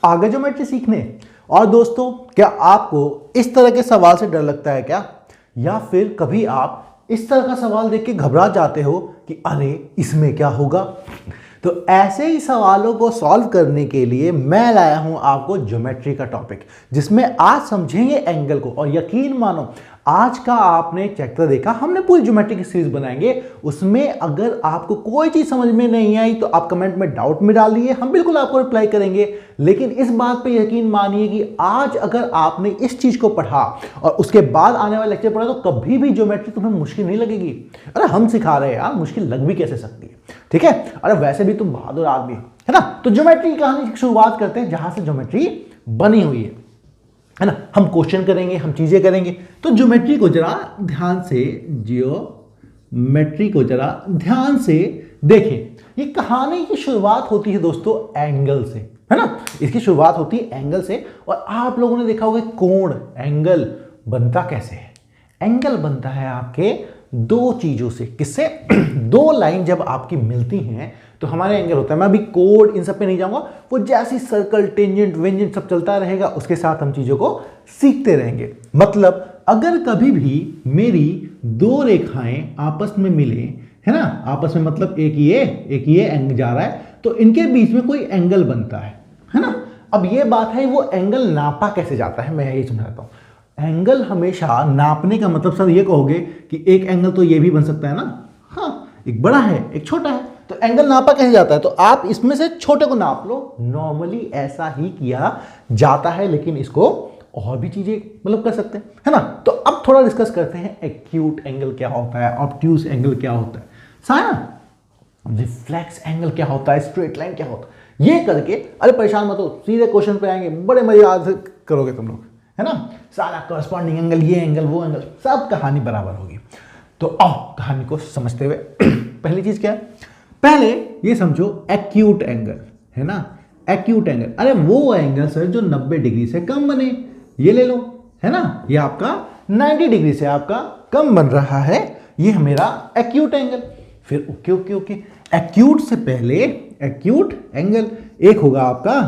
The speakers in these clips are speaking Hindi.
आगे ज्योमेट्री सीखने। और दोस्तों, क्या आपको इस तरह के सवाल से डर लगता है क्या? या फिर कभी आप इस तरह का सवाल देख के घबरा जाते हो कि अरे इसमें क्या होगा? तो ऐसे ही सवालों को सॉल्व करने के लिए मैं लाया हूं आपको ज्योमेट्री का टॉपिक, जिसमें आज समझेंगे एंगल को। और यकीन मानो, आज का आपने चैप्टर देखा, हमने पूरी ज्योमेट्री की सीरीज बनाएंगे। उसमें अगर आपको कोई चीज समझ में नहीं आई तो आप कमेंट में डाउट में डालिए, हम बिल्कुल आपको रिप्लाई करेंगे। लेकिन इस बात पे यकीन मानिए कि आज अगर आपने इस चीज को पढ़ा और उसके बाद आने वाले लेक्चर पढ़ा तो कभी भी ज्योमेट्री तुम्हें मुश्किल नहीं लगेगी। अरे हम सिखा रहे हैं यार, मुश्किल लग भी कैसे सकती है? ठीक है। अरे वैसे भी तुम बहादुर आदमी है ना। तो ज्योमेट्री की कहानी की शुरुआत करते हैं जहां से ज्योमेट्री बनी हुई है ना। हम क्वेश्चन करेंगे, हम चीजें करेंगे। तो ज्योमेट्री को जरा ध्यान से, जियोमेट्री को जरा ध्यान से देखें। ये कहानी की शुरुआत होती है दोस्तों एंगल से, है ना। इसकी शुरुआत होती है एंगल से। और आप लोगों ने देखा होगा कोण, एंगल बनता कैसे है? एंगल बनता है आपके दो चीजों से। किससे? दो लाइन जब आपकी मिलती हैं तो हमारे एंगल होता है। मैं अभी कोड इन सब पे नहीं जाऊंगा, वो जैसी सर्कल, टेंजेंट, वेंजेंट सब चलता रहेगा, उसके साथ हम चीजों को सीखते रहेंगे। मतलब अगर कभी भी मेरी दो रेखाएं आपस में मिले, है ना, आपस में मतलब एक ये एंगल जा रहा है, तो इनके बीच में कोई एंगल बनता है ना। अब ये बात है, वो एंगल नापा कैसे जाता है, मैं यही समझाता हूं। एंगल हमेशा नापने का मतलब सर ये कहोगे कि एक एंगल तो ये भी बन सकता है ना। हाँ, एक बड़ा है एक छोटा है, तो एंगल नापा कैसे जाता है? तो आप इसमें से छोटे को नाप लो। नॉर्मली ऐसा ही किया जाता है, लेकिन इसको और भी चीजें मतलब कर सकते हैं, है ना। तो अब थोड़ा डिस्कस करते हैं एक्यूट एंगल क्या होता है, ऑब्ट्यूस एंगल क्या होता है, साया रिफ्लेक्स एंगल क्या होता है, स्ट्रेट लाइन क्या होता है। ये करके अरे परेशान मत हो, सीधे क्वेश्चन पे आएंगे, बड़े मजे से करोगे तुम लोग, है ना। सारा करस्पॉन्डिंग एंगल, ये एंगल वो एंगल, सब कहानी बराबर होगी। तो आओ कहानी को समझते हुए पहली चीज क्या है? पहले ये समझो एक्यूट एंगल, है ना। एक्यूट एंगल, अरे वो एंगल सर जो 90 डिग्री से कम बने, ये ले लो, है ना। ये आपका 90 डिग्री से आपका कम बन रहा है, ये मेरा एक्यूट एंगल। फिर ओके ओके ओके, एक्यूट से पहले एक्यूट एंगल एक होगा आपका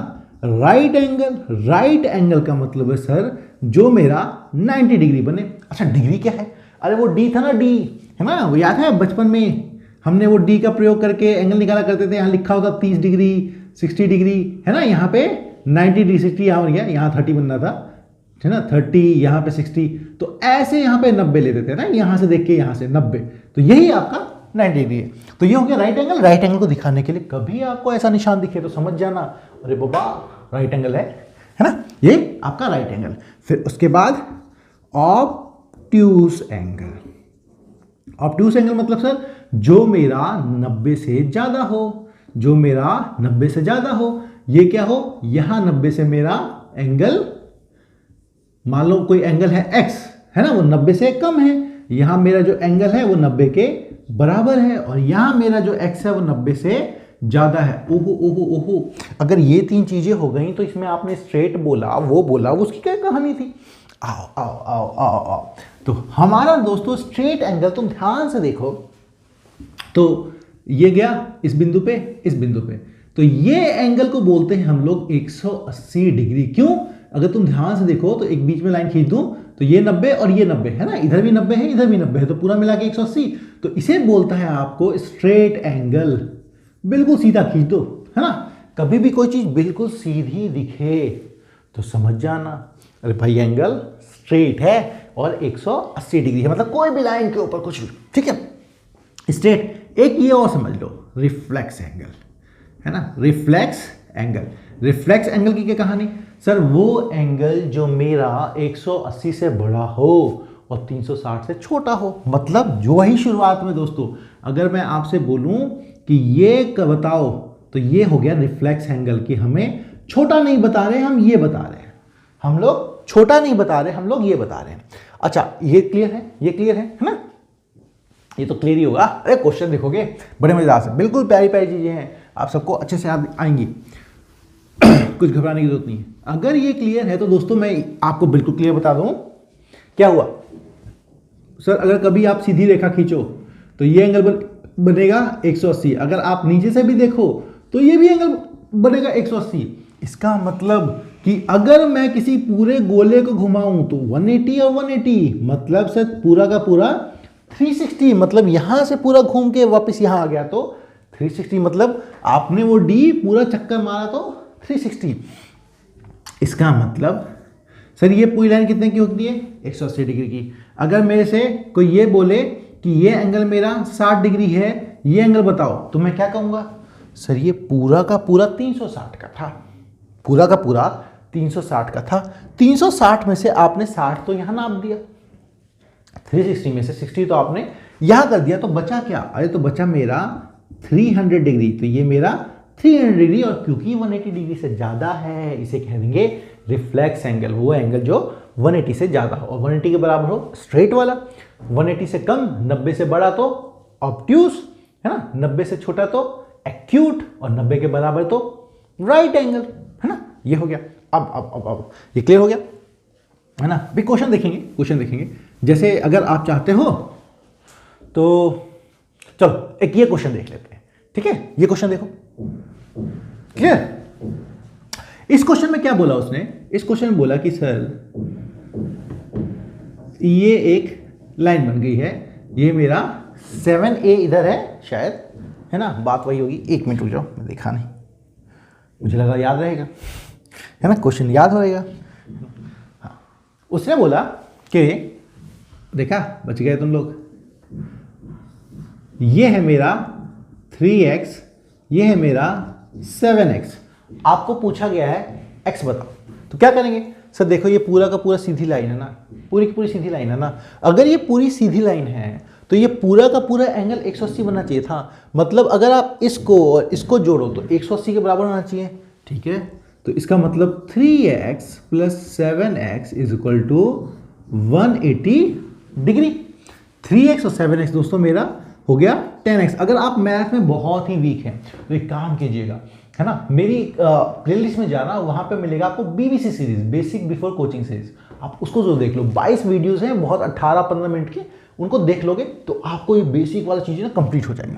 राइट एंगल। राइट एंगल का मतलब है सर जो मेरा 90 डिग्री बने। अच्छा डिग्री क्या है? अरे वो डी था ना, डी, है ना। वो याद है बचपन में हमने वो डी का प्रयोग करके एंगल निकाला करते थे। यहाँ लिखा होता 30 डिग्री, 60 डिग्री, है ना। यहाँ पे 90 डिग्री, 60 यहाँ बन गया, यहाँ 30 बनना था, है ना। 30 यहाँ पे 60, तो ऐसे यहाँ पे 90 लेते थे ना, यहाँ से देख के यहाँ से 90, तो यही आपका 90 डिग्री है। तो ये हो गया राइट एंगल। राइट एंगल को दिखाने के लिए कभी आपको ऐसा निशान दिखे तो समझ जाना अरे बाबा राइट एंगल है ना। ये आपका राइट एंगल। फिर उसके बाद ऑब्ट्यूस एंगल। ऑब्ट्यूस एंगल मतलब सर जो मेरा 90 से ज्यादा हो, जो मेरा 90 से ज्यादा हो। ये क्या हो? यहां 90 से मेरा एंगल, मान लो कोई एंगल है x, है ना, वो 90 से कम है। यहां मेरा जो एंगल है वो 90 के बराबर है, और यहां मेरा जो x है वो 90 से ज्यादा है। ओहो ओहो ओहो, अगर ये तीन चीजें हो गई तो इसमें आपने स्ट्रेट बोला, वो बोला, उसकी क्या कहानी थी? आओ आओ आओ आओ आओ। तो हमारा दोस्तों स्ट्रेट एंगल, तुम ध्यान से देखो, तो ये गया इस बिंदु पे, इस बिंदु पे, तो ये एंगल को बोलते हैं हम लोग 180 डिग्री। क्यों? अगर तुम ध्यान से देखो तो एक बीच में लाइन खींच दूं तो ये 90 और ये 90 है ना, इधर भी 90 है, इधर भी 90 है, तो पूरा मिला के 180। तो इसे बोलता है आपको स्ट्रेट एंगल। बिल्कुल सीधा खींच दो, है ना। कभी भी कोई चीज बिल्कुल सीधी दिखे तो समझ जाना अरे भाई एंगल स्ट्रेट है और 180 डिग्री है, मतलब कोई भी लाइन के ऊपर कुछ भी, ठीक है, स्ट्रेट। एक ये और समझ लो, रिफ्लेक्स एंगल, है ना। रिफ्लेक्स एंगल, रिफ्लेक्स एंगल की क्या कहानी? सर वो एंगल जो मेरा 180 से बड़ा हो और 360 से छोटा हो। मतलब जो ही शुरुआत में दोस्तों अगर मैं आपसे बोलूं कि ये बताओ, तो ये हो गया रिफ्लेक्स एंगल की हमें छोटा नहीं बता रहे, हम ये बता रहे हैं। हम लोग छोटा नहीं बता रहे, हम लोग ये बता रहे हैं। अच्छा ये क्लियर है? ये क्लियर है ना? ये तो क्लियर ही होगा। अरे क्वेश्चन देखोगे बड़े मजेदार से, बिल्कुल प्यारी प्यारी चीजें हैं, आप सबको अच्छे से आएंगी, कुछ घबराने की जरूरत नहीं है। अगर ये क्लियर है तो दोस्तों मैं आपको बिल्कुल क्लियर बता दूं क्या हुआ। सर अगर कभी आप सीधी रेखा खींचो तो ये एंगल बनेगा 180, अगर आप नीचे से भी देखो तो ये भी एंगल बनेगा 180। इसका मतलब कि अगर मैं किसी पूरे गोले को घुमाऊं तो 180 और 180, मतलब सर पूरा का पूरा 360, मतलब यहां से पूरा घूम के वापस यहां आ गया तो 360, मतलब आपने वो डी पूरा चक्कर मारा तो 360। इसका मतलब सर ये पूरी लाइन कितने की होती है? 180 डिग्री की। अगर मेरे से कोई ये बोले कि ये एंगल मेरा 60 डिग्री है, ये एंगल बताओ, तो मैं क्या कहूँगा? सर ये पूरा का पूरा 360 का था, पूरा का पूरा 360 का था। 360 में से आपने 60 तो यहाँ नाप दिया, 360 में से 60 तो आपने यहाँ कर दिया, तो बचा क्या? अरे तो बचा मेरा 300 डिग्री। तो ये मेरा 300 डिग्री, और क्योंकि 180 डिग्री से ज़्यादा है इसे कह देंगे रिफ्लेक्स एंगल, वो एंगल जो 180 से ज़्यादा हो और 180 के बराबर हो स्ट्रेट वाला, 180 से कम 90 से बड़ा तो ऑब्ट्यूस, है ना, 90 से छोटा तो एक्यूट, और 90 के बराबर तो राइट एंगल, है ना। ये हो गया। अब ये क्लियर हो गया, है ना। भी क्वेश्चन देखेंगे, जैसे अगर आप चाहते हो तो चलो एक ये क्वेश्चन देख लेते हैं, ठीक है। ये क्वेश्चन देखो, क्लियर। इस क्वेश्चन में क्या बोला उसने? इस क्वेश्चन में बोला कि सर ये एक लाइन बन गई है, ये मेरा 7A इधर है शायद, है ना, बात वही होगी। 1 मिनट रुक जाओ, मैं देखा नहीं, मुझे लगा याद रहेगा, है ना, क्वेश्चन याद होएगा। हाँ, उसने बोला कि देखा, बच गए तुम लोग, ये है मेरा 3x, ये है मेरा 7x। आपको पूछा गया है x बताओ, तो क्या करेंगे? सर देखो ये पूरा का पूरा सीधी लाइन है ना, पूरी की पूरी सीधी लाइन है ना। अगर ये पूरी सीधी लाइन है तो ये पूरा का पूरा एंगल 180 बनना चाहिए था। मतलब अगर आप इसको और इसको जोड़ो तो 180 के बराबर होना चाहिए, ठीक है। तो इसका मतलब 3x plus 7x is equal to 180 degree. 3x और 7x दोस्तों मेरा हो गया 10x। अगर आप मैथ में बहुत ही वीक हैं तो एक काम कीजिएगा, है ना, मेरी प्लेलिस्ट में जाना, वहां पे मिलेगा आपको BBC series, basic before coaching series, आप उसको जो देख लो। 22 वीडियोस हैं, बहुत 18-15 मिनट के, उनको देख लोगे तो आपको ये बेसिक वाला चीजें ना कंप्लीट हो जाएंगे।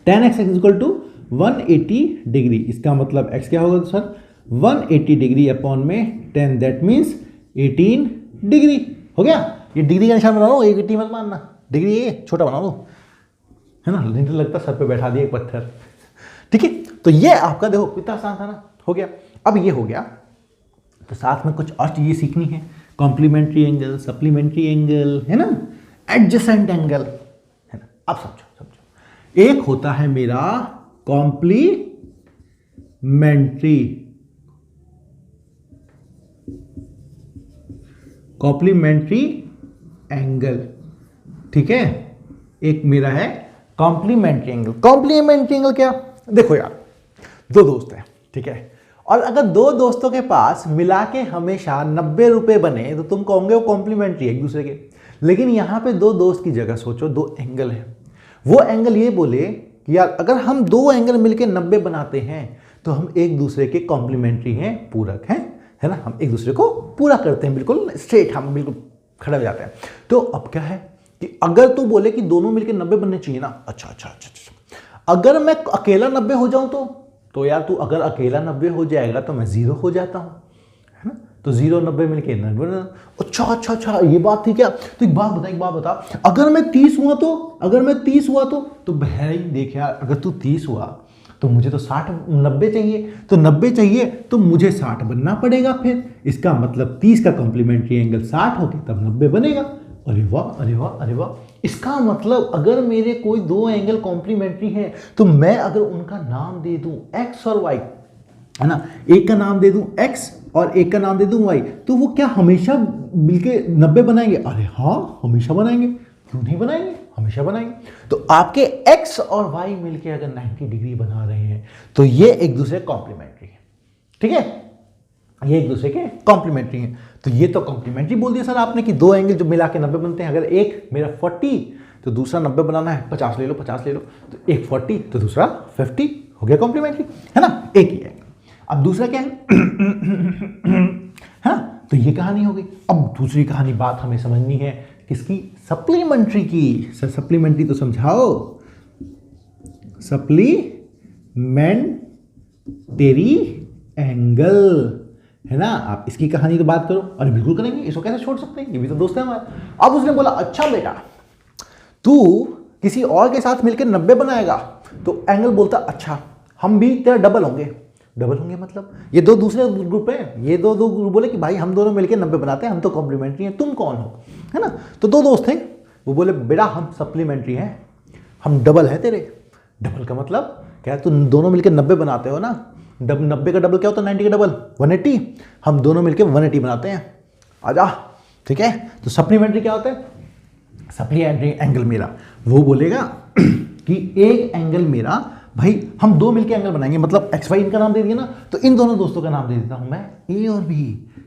10x is equal to 180 degree. इसका मतलब x क्या होगा सर? 180 डिग्री अपॉन में 10, दैट मीन्स 18 डिग्री। हो गया। ये डिग्री का निशान बना लो, 180 मत मानना, डिग्री ये छोटा बना लो, है ना, नहीं तो लगता सर पे बैठा दिया एक पत्थर, ठीक है। तो ये आपका देखो कितना आसान था ना, हो गया। अब ये हो गया तो साथ में कुछ और चीजें सीखनी है, कॉम्प्लीमेंट्री एंगल, सप्लीमेंट्री एंगल, है ना, एडजेसेंट एंगल, है ना। अब समझो, एक होता है मेरा कॉम्प्लीमेंट्री एंगल, ठीक है। एक मेरा है कॉम्प्लीमेंट्री एंगल। कॉम्प्लीमेंट्री एंगल क्या? देखो यार, दो दोस्त हैं, ठीक है, और अगर दो दोस्तों के पास मिला के हमेशा 90 रुपए बने तो तुम कहोगे वो कॉम्प्लीमेंट्री एक दूसरे के। लेकिन यहां पे दो दोस्त की जगह सोचो, दो एंगल है, वो एंगल ये बोले कि यार अगर हम दो एंगल मिलके 90 बनाते हैं तो हम एक दूसरे के कॉम्प्लीमेंट्री हैं, पूरक हैं, है ना, हम एक दूसरे को पूरा करते हैं, बिल्कुल स्ट्रेट, हम बिल्कुल खड़े हो जाते हैं। तो अब क्या है कि अगर तू बोले कि दोनों मिलके 90 बनने चाहिए ना, अच्छा, अगर मैं अकेला 90 हो जाऊं तो यार तू अगर अकेला 90 हो जाएगा तो मैं 0 हो जाता हूं, है ना। तो 0 90 मिलके 90। अच्छा, ये बात थी क्या? तो एक बात बता, अगर मैं 30 हुआ तो भाई देख यार, अगर तू 30 हुआ तो मुझे तो 90 चाहिए, तो 90 चाहिए तो मुझे 60 बनना पड़ेगा। फिर इसका मतलब 30 का कॉम्प्लीमेंट्री एंगल 60 होके तब 90 बनेगा। अरे वाह। इसका मतलब अगर मेरे कोई दो एंगल कॉम्प्लीमेंट्री हैं तो मैं अगर उनका नाम दे दूं x और y, है ना, एक का नाम दे दूं x और एक का नाम दे दूं y, तो वो क्या हमेशा मिलके 90 बनाएंगे? अरे हाँ, हमेशा बनाएंगे, क्यों नहीं बनाएंगे, हमेशा बनाएंगे। तो आपके x और y मिलके अगर 90 डिग्री बना रहे हैं तो ये एक दूसरे कॉम्प्लीमेंट्री है, ठीक है, ये एक दूसरे के कॉम्प्लीमेंट्री हैं। तो ये तो कॉम्प्लीमेंट्री बोल दिया सर आपने कि दो एंगल जो मिला के 90 बनते हैं। अगर एक मेरा 40 तो दूसरा 90 बनाना है, 50 ले लो, तो एक 40 तो दूसरा 50, हो गया कॉम्प्लीमेंट्री, है ना, एक ही एंगल। अब दूसरा क्या है, है ना, तो ये कहानी हो गई। अब दूसरी कहानी बात हमें समझनी है किसकी? सप्लीमेंट्री की। सर सप्लीमेंट्री तो समझाओ। सप्लीमेंट्री एंगल, है ना। आप इसकी कहानी तो बात करो, अरे बिल्कुल करेंगे, इसको कैसे छोड़ सकते हैं, ये भी तो दोस्त है हमारा। अब उसने बोला अच्छा बेटा तू किसी और के साथ मिलकर 90 बनाएगा, तो एंगल बोलता अच्छा हम भी तेरा डबल होंगे। डबल होंगे मतलब ये दो दूसरे ग्रुप हैं, ये दो ग्रुप बोले कि भाई हम दोनों मिलकर 90 बनाते हैं, हम तो कॉम्प्लीमेंट्री हैं, तुम कौन हो, है ना। तो दो दोस्त थे, वो बोले बेटा हम सप्लीमेंट्री हैं, हम डबल है तेरे। डबल का मतलब क्या, तुम दोनों मिलकर 90 बनाते हो ना, 90 का डबल क्या होता है, 90 का डबल 180, हम दोनों मिलकर 180 बनाते हैं, आजा। ठीक है, तो सप्लीमेंट्री क्या होता है, सप्लीमेंट्री एंगल मेरा वो बोलेगा कि एक एंगल मेरा, भाई हम दो मिलके एंगल बनाएंगे, मतलब एक्स वाई इनका नाम दे दिया ना, तो इन दोनों दोस्तों का नाम दे देता हूं मैं ए और बी,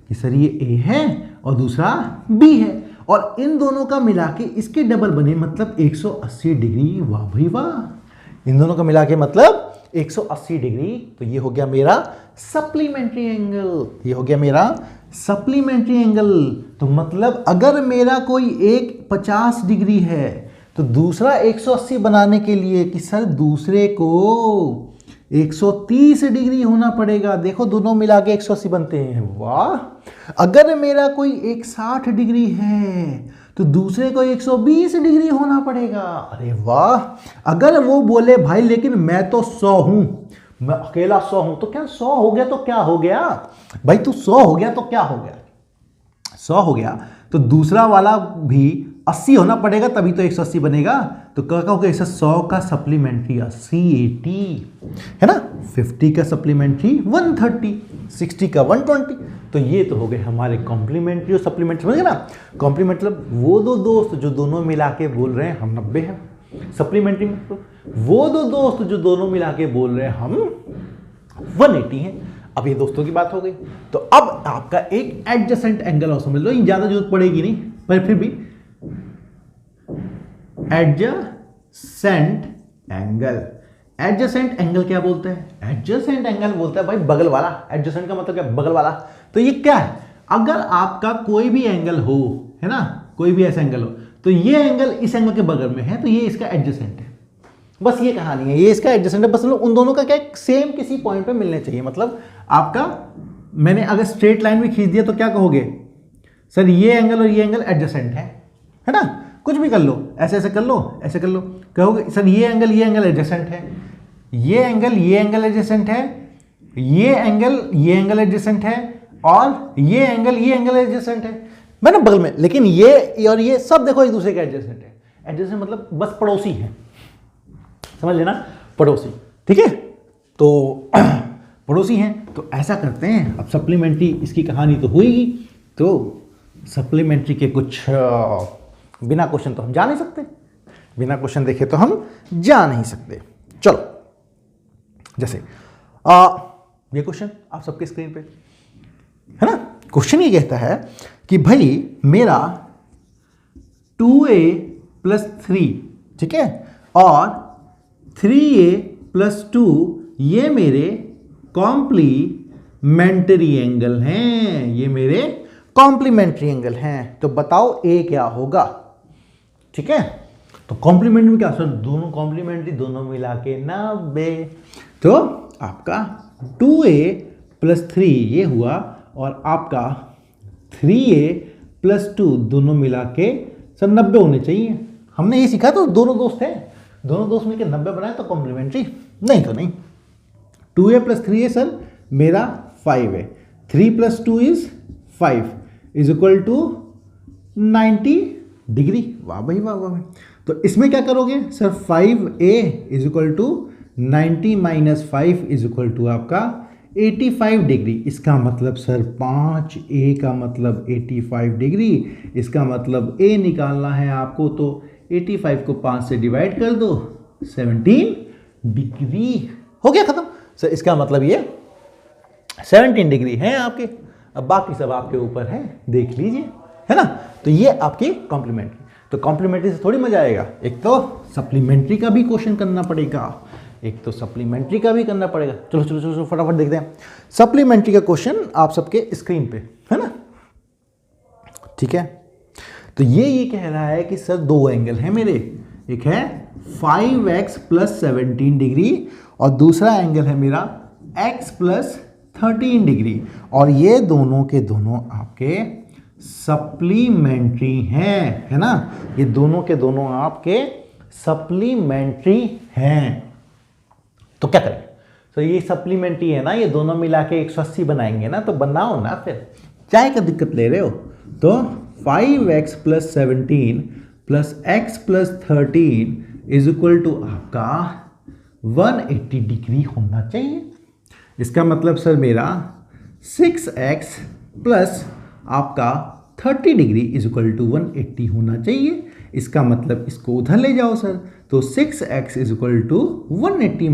कि सर ये ए है और दूसरा बी है, और इन दोनों का मिला के इसके डबल बने, मतलब 180 डिग्री। वाह भाई वाह, इन दोनों का मिला के मतलब 180 डिग्री। तो ये हो गया मेरा सप्लीमेंट्री एंगल, ये हो गया मेरा सप्लीमेंट्री एंगल। तो मतलब अगर मेरा कोई एक 50 डिग्री है तो दूसरा 180 बनाने के लिए कि सर दूसरे को 130 डिग्री होना पड़ेगा। देखो दोनों मिला के 180 बनते हैं, वाह। अगर मेरा कोई एक 60 डिग्री है तो दूसरे को 120 डिग्री होना पड़ेगा, अरे वाह। अगर वो बोले भाई लेकिन मैं तो 100 हूं, मैं अकेला 100 हूं, तो क्या 100 हो गया तो क्या हो गया भाई, तू 100 हो गया तो क्या हो गया, 100 हो गया तो दूसरा वाला भी 80 होना पड़ेगा, तभी तो 180 बनेगा। तो क्या कहोगे, 100 का सप्लीमेंट्री 80 80, है ना, 50 का सप्लीमेंट्री 130, 60 का 120। तो ये तो हो गए हमारे कॉम्प्लीमेंट्री और सप्लीमेंट्री, समझ गए ना। कॉम्प्लीमेंट्री मतलब वो दो दोस्त जो दोनों मिला के बोल रहे हैं हम 90 हैं, सप्लीमेंट्री मतलब वो दो दोस्त जो दोनों मिला के बोल रहे हैं हम 180 हैं। अब ये दोस्तों की बात हो गई, तो अब आपका एक एडजेसेंट एंगल और समझ लो, ये ज्यादा जरूरत पड़ेगी नहीं, पर फिर भी एडजेसेंट एंगल। एडजेसेंट एंगल क्या बोलते हैं, एडजेसेंट एंगल बोलता है भाई बगल वाला। एडजेसेंट का मतलब क्या, बगल वाला। तो ये क्या है, अगर आपका कोई भी एंगल हो, है ना, कोई भी ऐसा एंगल हो, तो ये एंगल इस एंगल के बगल में है, तो ये इसका एडजेसेंट है। बस ये कहानी है, ये इसका एडजेसेंट है। बस उन दोनों का क्या सेम किसी पॉइंट पे मिलने चाहिए। मतलब आपका, मैंने अगर स्ट्रेट लाइन में खींच दिया तो क्या कहोगे, सर ये एंगल और ये एंगल एडजेसेंट है ना। कुछ भी कर लो, ऐसे ऐसे कर लो, ऐसे कर लो, कहोगे सर ये एंगल एडजेसेंट है, ये एंगल एडजेसेंट है, ये एंगल एडजेसेंट है, और ये एंगल एडजेसेंट है, मैंने बगल में। लेकिन ये और ये सब देखो एक दूसरे के एडजेसेंट है। एडजेसेंट मतलब बस पड़ोसी है, समझ लेना, पड़ोसी। ठीक है, तो पड़ोसी हैं, तो ऐसा करते हैं। अब सप्लीमेंट्री इसकी कहानी तो हुई, तो सप्लीमेंट्री के कुछ बिना क्वेश्चन तो हम जा नहीं सकते, बिना क्वेश्चन देखे तो हम जा नहीं सकते। चलो, जैसे ये क्वेश्चन आप सबके स्क्रीन पे है ना। क्वेश्चन ये कहता है कि भाई मेरा 2a + 3, ठीक है, और 3a + 2 ये मेरे कॉम्प्लीमेंट्री एंगल हैं, ये मेरे कॉम्प्लीमेंट्री एंगल हैं। तो बताओ a क्या होगा। ठीक है, तो कॉम्प्लीमेंट्री में क्या, सर दोनों कॉम्प्लीमेंट्री, दोनों मिला के 90। तो आपका 2a + 3 ये हुआ, और आपका 3a + 2 दोनों मिला के सर 90 होने चाहिए। हमने ये सीखा, तो दोनों दोस्त हैं, दोनों दोस्त मिलकर 90 बनाए तो कॉम्प्लीमेंट्री, नहीं तो नहीं। 2a + 3a सर मेरा 5 है, 3 + 2 = 5 = 90 डिग्री। वाह भाई वाह वाह। तो इसमें क्या करोगे सर, 5a = 90 - 5 = आपका 85 डिग्री। इसका मतलब सर 5a का मतलब 85 डिग्री, इसका मतलब a निकालना है आपको, तो 85 को 5 से डिवाइड कर दो, 17 डिग्री। हो गया खत्म सर, इसका मतलब ये 17 डिग्री है आपके। अब बाकी सब आपके ऊपर है, देख लीजिए, है ना। तो ये आपकी कॉम्प्लीमेंट्री। तो कॉम्प्लीमेंट्री से थोड़ी मजा आएगा, एक तो सप्लीमेंट्री का भी क्वेश्चन करना पड़ेगा, एक तो सप्लीमेंट्री का भी करना पड़ेगा। चलो चलो चलो फटाफट देखते हैं सप्लीमेंट्री का क्वेश्चन आप सबके स्क्रीन पे, है ना। ठीक है, तो ये कह रहा है कि सर दो एंगल हैं मेरे, एक है 5x + 17 डिग्री और दूसरा एंगल है मेरा x + 13 डिग्री, और ये दोनों के दोनों आपके सप्लीमेंट्री हैं, है ना, ये दोनों के दोनों आपके सप्लीमेंट्री हैं। तो क्या करें, तो ये सप्लीमेंट्री है ना, ये दोनों मिला के 180 बनाएंगे ना, तो बनाओ ना, फिर क्या का दिक्कत ले रहे हो। तो 5x + 17 + x + 13 = आपका 180 डिग्री होना चाहिए। इसका मतलब सर मेरा 6x + आपका 30 डिग्री = 180 होना चाहिए। इसका मतलब इसको उधर ले जाओ सर, तो 6x = 180 -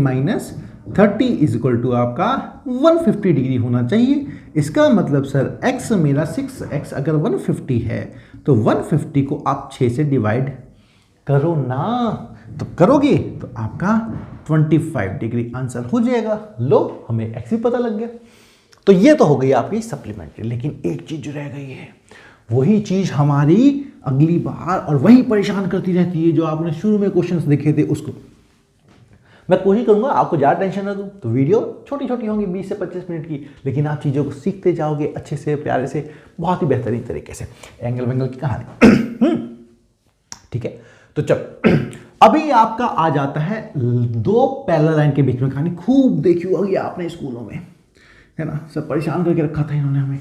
30 = आपका 150 डिग्री होना चाहिए। इसका मतलब सर x मेरा 6x अगर 150 है तो 150 को आप 6 से डिवाइड करो ना, तो करोगे तो आपका 25 डिग्री आंसर हो जाएगा। लो, हमें x भी पता लग गया। तो ये तो हो गई आपकी सप्लीमेंट्री, लेकिन एक चीज जो रह गई है, वही चीज हमारी अगली बार और वही परेशान करती रहती है जो आपने शुरू में क्वेश्चंस देखे थे उसको। मैं कोशिश करूंगा आपको ज़्यादा टेंशन ना दूं, तो वीडियो छोटी छोटी होंगी 20 से 25 मिनट की, लेकिन आप चीज़ों को सीखते जाओगे अच्छे से, प्यारे से, बहुत ही बेहतरीन तरीके से। एंगल वेंगल की कहानी ठीक है। तो चल अभी आपका आ जाता है दो पैरेलल लाइन के बीच में कहानी। खूब देखी होगी आपने स्कूलों में, है ना, सब परेशान करके रखा था इन्होंने हमें।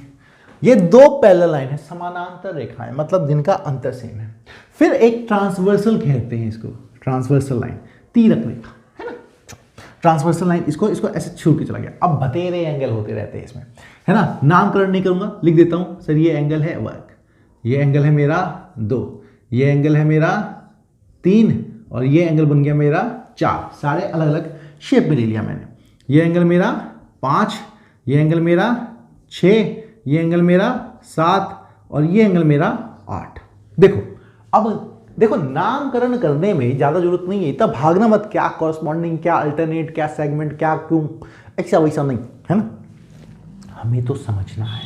ये दो पैरेलल लाइन है, समानांतर रेखाएं, मतलब जिनका अंतर सेम है। फिर एक ट्रांसवर्सल कहते हैं इसको, ट्रांसवर्सल लाइन, तीरक रेखा, है ना, ट्रांसवर्सल लाइन। इसको ऐसे छू के चला गया। अब बतेरे एंगल होते रहते हैं इसमें, है ना, नामकरण नहीं करूंगा, लिख देता हूं सर। ये एंगल है वर्ग, ये एंगल है मेरा 2, ये एंगल है मेरा 3, और ये एंगल बन गया मेरा 4। सारे अलग अलग शेप में ले लिया मैंने। ये एंगल मेरा 5, ये एंगल मेरा 6, ये एंगल मेरा 7, और ये एंगल मेरा 8। देखो, अब देखो, नामकरण करने में ज्यादा जरूरत नहीं है, इतना भागना मत, क्या कॉरस्पॉन्डिंग, क्या अल्टरनेट, क्या सेगमेंट, क्या क्यों, ऐसा वैसा नहीं, है ना। हमें तो समझना है,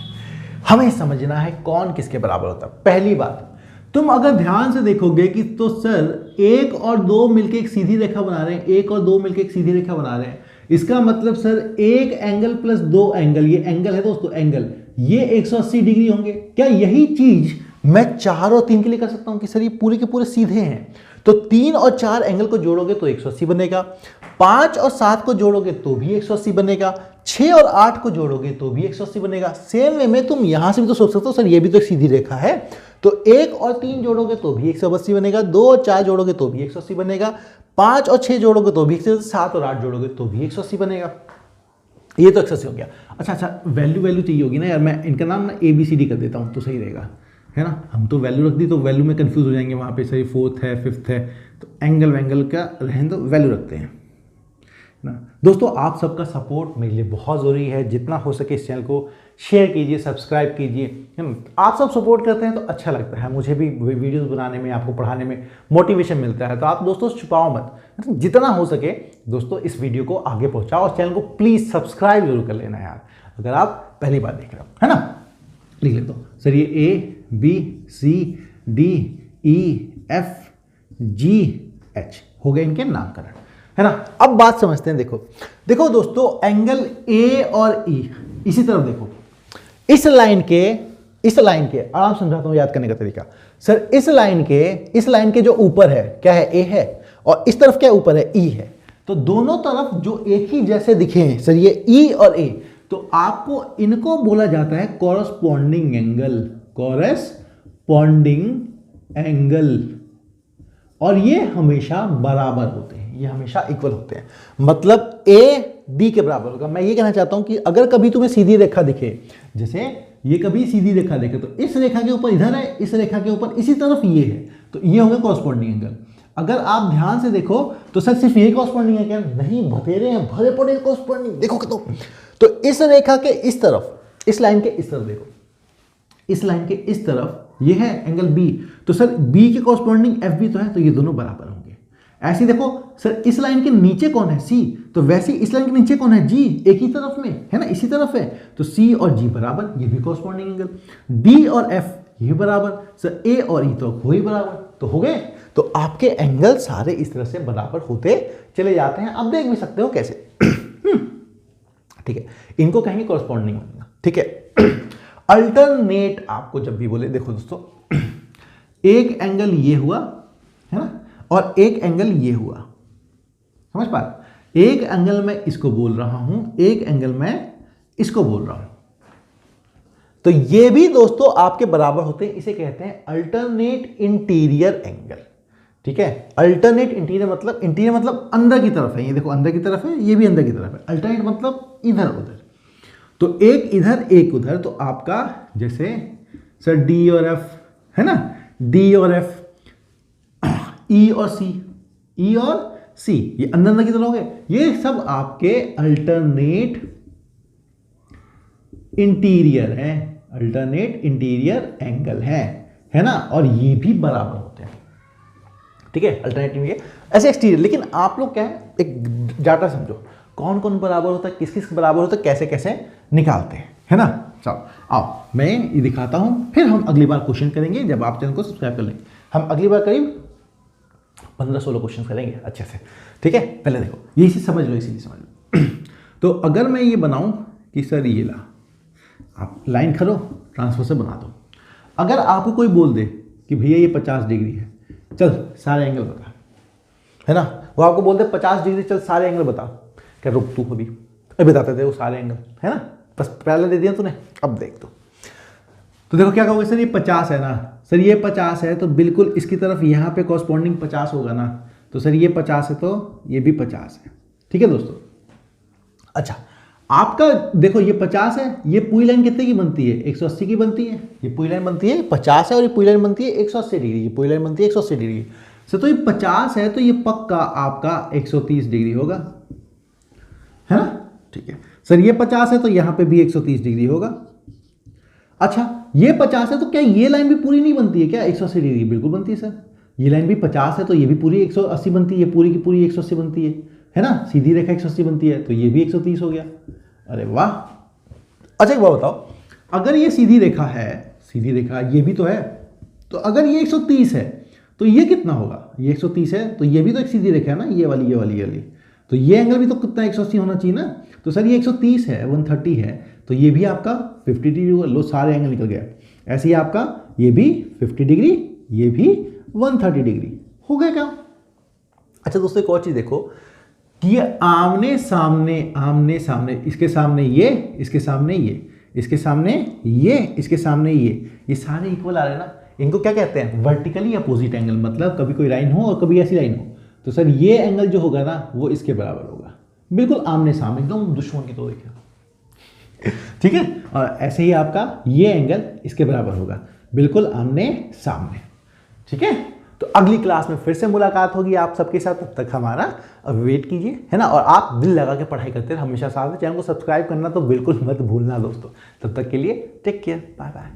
हमें समझना है कौन किसके बराबर होता है। पहली बात, तुम अगर ध्यान से देखोगे कि तो सर 1 और 2 मिलके एक सीधी रेखा बना रहे हैं, 1 और 2 मिलके एक सीधी रेखा बना रहे हैं। इसका मतलब सर 1 एंगल प्लस 2 एंगल, ये एंगल है दोस्तों, एंगल, ये 180 डिग्री होंगे। क्या यही चीज मैं 4 और 3 के लिए कर सकता हूं कि सर ये पूरे के पूरे सीधे हैं, तो 3 और 4 एंगल को जोड़ोगे तो 180 बनेगा, 5 और 7 को जोड़ोगे तो भी 180 बनेगा, 6 और 8 को जोड़ोगे तो भी 180 बनेगा। सेम वे में तुम यहां से भी तो सोच सकते हो सर ये भी तो एक सीधी रेखा है, तो 1 और 3 जोड़ोगे तो भी 180 बनेगा, 2 और 4 जोड़ोगे तो भी 180 बनेगा, 5 और 6 जोड़ोगे तो भी 180, 7 और 8 जोड़ोगे तो भी 180 बनेगा। ये तो 180 हो गया। अच्छा, वैल्यू चाहिए होगी ना यार, मैं इनका नाम ना ABCD कर देता हूँ तो सही रहेगा, है ना। हम तो वैल्यू रख दी तो वैल्यू में कंफ्यूज हो जाएंगे वहाँ पे, सही 4th है 5th है, तो एंगल वैंगल का रहने दो, वैल्यू रखते हैं ना। दोस्तों, आप सबका सपोर्ट मेरे लिए बहुत ज़रूरी है। जितना हो सके इस चैनल को शेयर कीजिए, सब्सक्राइब कीजिए, है ना। आप सब सपोर्ट करते हैं तो अच्छा लगता है, मुझे भी वीडियोस बनाने में, आपको पढ़ाने में मोटिवेशन मिलता है। तो आप दोस्तों छुपाओ मत, जितना हो सके दोस्तों इस वीडियो को आगे पहुंचाओ, और चैनल को प्लीज़ सब्सक्राइब जरूर कर लेना यार, अगर आप पहली बार देख रहे हो, है ना। लिख लेता हूँ सर, ये ABCDEFGH हो गए इनके नामकरण, है ना। अब बात समझते हैं। देखो दोस्तों, एंगल A और E इसी तरफ देखो, इस लाइन के आराम समझाता हूं याद करने का तरीका। सर इस लाइन के जो ऊपर है क्या है, A है, और इस तरफ क्या ऊपर है, E है। तो दोनों तरफ जो एक ही जैसे दिखे हैं सर, ये E और A, तो आपको इनको बोला जाता है कॉरस्पॉन्डिंग एंगल, और ये हमेशा बराबर होते हैं, ये हमेशा इक्वल होते हैं, मतलब A D के बराबर होगा। मैं ये कहना चाहता हूं कि अगर कभी तुम्हें सीधी रेखा दिखे, जैसे ये कभी सीधी रेखा दिखे, तो इस रेखा के ऊपर इधर है, इस रेखा के ऊपर इसी तरफ ये है, तो ये होंगे कॉरस्पॉन्डिंग एंगल। अगर आप ध्यान से देखो तो सर सिर्फ यही कॉरस्पॉन्डिंग है क्या, नहीं, बतेरे हैं, भरे पड़े कॉरस्पॉन्डिंग। देखो तो इस रेखा के इस तरफ, इस लाइन के इस तरफ देखो, इस लाइन के इस तरफ ये है एंगल B, तो सर B के कॉरस्पॉन्डिंग FB तो है, तो ये दोनों बराबर होंगे। ऐसे देखो सर, इस लाइन के नीचे कौन है, C, तो वैसे इस लाइन के नीचे कौन है, G, एक ही तरफ में है ना, इसी तरफ है, तो C और G बराबर, ये भी कॉरस्पॉन्डिंग एंगल। D और F ये बराबर, सर A और E तो हो ही बराबर, तो हो गए। तो आपके एंगल सारे इस तरह से बराबर होते चले जाते हैं। अब देख भी सकते हो कैसे ठीक है, इनको कहेंगे कॉरस्पॉन्डिंग एंगल, ठीक है। अल्टरनेट आपको जब भी बोले, देखो दोस्तों, एक एंगल ये हुआ है ना, और एक एंगल ये हुआ, समझ पा रहे? एक एंगल मैं इसको बोल रहा हूं, एक एंगल मैं इसको बोल रहा हूं, तो ये भी दोस्तों आपके बराबर होते हैं। इसे कहते हैं अल्टरनेट इंटीरियर एंगल, ठीक है। अल्टरनेट इंटीरियर मतलब अंदर की तरफ है, ये देखो अंदर की तरफ है, ये भी अंदर की तरफ है। अल्टरनेट मतलब इधर उधर, तो एक इधर एक उधर, तो आपका जैसे सर डी और एफ है ना, डी और एफ, ई और सी, ई और सी, ये अंदर अंदर की तरफ हो गए, ये सब आपके अल्टरनेट इंटीरियर है, अल्टरनेट इंटीरियर एंगल है ना, और ये भी बराबर होते हैं, ठीक है। अल्टरनेट इंटीरियर ऐसे एक्सटीरियर, लेकिन आप लोग क्या है, एक डाटा समझो, कौन कौन बराबर होता है, किस किस बराबर होता है, कैसे कैसे निकालते हैं, है ना। चलो आओ मैं ये दिखाता हूं, फिर हम अगली बार क्वेश्चन करेंगे जब आप चैनल को सब्सक्राइब कर लेंगे। हम अगली बार करीब 15-16 क्वेश्चन करेंगे अच्छे से, ठीक है। पहले देखो ये चीज समझ लो, इसीलिए समझ लो। तो अगर मैं ये बनाऊं कि सर ये ला, आप लाइन खरो ट्रांसफर से बना दो। अगर आपको कोई बोल दे कि भैया ये 50 डिग्री है, चल सारे एंगल बता, है ना, वो आपको बोल दे 50 डिग्री, चल सारे एंगल बता, क्या रुक तू अभी बताते थे वो सारे एंगल, है ना, बस पहले दे दिया तूने, अब देख तो देखो क्या कहोगे, सर ये 50 है ना, सर ये 50 है, तो बिल्कुल इसकी तरफ यहाँ पे कॉरस्पॉन्डिंग 50 होगा ना, तो सर ये 50 है तो ये भी 50 है, ठीक है दोस्तों। अच्छा आपका देखो ये 50 है, ये पूरी लाइन कितने की बनती है, 180 की बनती है, ये पूरी लाइन बनती है 50 है, और ये पूरी लाइन बनती है 180 डिग्री, ये पूरी लाइन बनती है 180 डिग्री। सर तो ये 50 है, तो ये पक्का आपका 130 डिग्री होगा, है ना, ठीक है। सर ये 50 है, तो यहां पे भी 130 डिग्री होगा। अच्छा ये 50 है, तो क्या ये लाइन भी पूरी नहीं बनती है क्या, 180 डिग्री बिल्कुल बनती है सर। ये लाइन भी 50 है, तो ये भी पूरी 180 बनती है, पूरी की पूरी 180 बनती है ना, सीधी रेखा 180 बनती है, तो ये भी 130 हो गया। अरे वाह। अच्छा एक बात बताओ, अगर ये सीधी रेखा है, सीधी रेखा ये भी तो है, तो अगर ये 130 है तो ये कितना होगा, ये 130 है, तो ये भी तो एक सीधी रेखा है ना, ये वाली, तो ये एंगल भी तो कितना 180 होना चाहिए ना। तो सर ये 130 है, 130 है, तो ये भी आपका 50 डिग्री होगा। लो सारे एंगल निकल गया। ऐसे ही आपका ये भी 50 डिग्री, ये भी 130 डिग्री हो गया क्या। अच्छा दोस्तों एक और चीज देखो कि ये आमने सामने, इसके सामने ये, इसके सामने ये, इसके सामने ये, इसके सामने ये सारे इक्वल आ रहे हैं ना, इनको क्या कहते हैं, वर्टिकली अपोजिट एंगल। मतलब कभी कोई लाइन हो और कभी ऐसी लाइन हो, तो सर ये एंगल जो होगा ना वो इसके बराबर होगा, बिल्कुल आमने सामने, एकदम दुश्मन की तो देखिए, ठीक है। और ऐसे ही आपका ये एंगल इसके बराबर होगा, बिल्कुल आमने सामने, ठीक है। तो अगली क्लास में फिर से मुलाकात होगी आप सबके साथ, तब तक हमारा वेट कीजिए, है ना, और आप दिल लगा के पढ़ाई करते रहे, हमेशा साथ में। चैनल को सब्सक्राइब करना तो बिल्कुल मत भूलना दोस्तों। तब तक के लिए टेक केयर, बाय बाय।